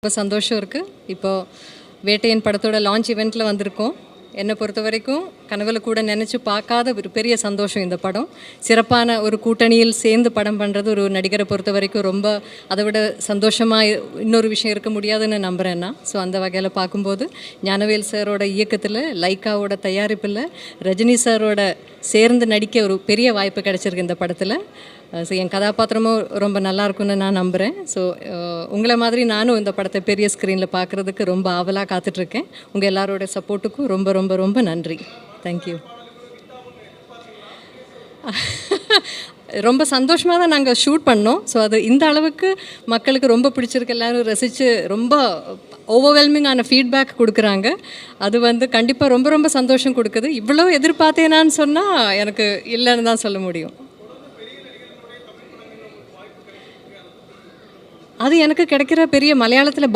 ரொம்ப சந்தோஷம் இருக்குது. இப்போது வேட்டையன் படத்தோட லான்ச் ஈவெண்ட்டில் வந்திருக்கோம். என்னை பொறுத்த வரைக்கும் கனவுல கூட நினச்சி பார்க்காத ஒரு பெரிய சந்தோஷம் இந்த படம். சிறப்பான ஒரு கூட்டணியில் சேர்ந்து படம் பண்ணுறது ஒரு நடிகரை பொறுத்த வரைக்கும் ரொம்ப அதை விட சந்தோஷமாக இன்னொரு விஷயம் இருக்க முடியாதுன்னு நம்புகிறேன்னா. ஸோ அந்த வகையில் பார்க்கும்போது ஞானவேல் சாரோட இயக்கத்தில், லைக்காவோட தயாரிப்பில், ரஜினி சாரோட சேர்ந்து நடிக்க ஒரு பெரிய வாய்ப்பு கிடச்சிருக்கு இந்த படத்தில். ஸோ என் கதாபாத்திரமும் ரொம்ப நல்லாயிருக்குன்னு நான் நம்புகிறேன். ஸோ உங்களை மாதிரி நானும் இந்த படத்தை பெரிய ஸ்க்ரீனில் பார்க்குறதுக்கு ரொம்ப ஆவலாக காத்துட்ருக்கேன். உங்கள் எல்லாரோட சப்போர்ட்டுக்கும் ரொம்ப ரொம்ப ரொம்ப நன்றி. தேங்க்யூ. ரொம்ப சந்தோஷமாக தான் நாங்கள் ஷூட் பண்ணோம். ஸோ அது இந்த அளவுக்கு மக்களுக்கு ரொம்ப பிடிச்சிருக்கு, எல்லோரும் ரசித்து ரொம்ப ஓவர்வெல்மிங்கான ஃபீட்பேக் கொடுக்குறாங்க. அது வந்து கண்டிப்பாக ரொம்ப ரொம்ப சந்தோஷம் கொடுக்குது. இவ்வளோ எதிர்பார்த்தேனான்னு சொன்னால் எனக்கு இல்லைன்னு தான் சொல்ல முடியும். அது எனக்கு கிடைக்கிற பெரிய மலையாளத்தில்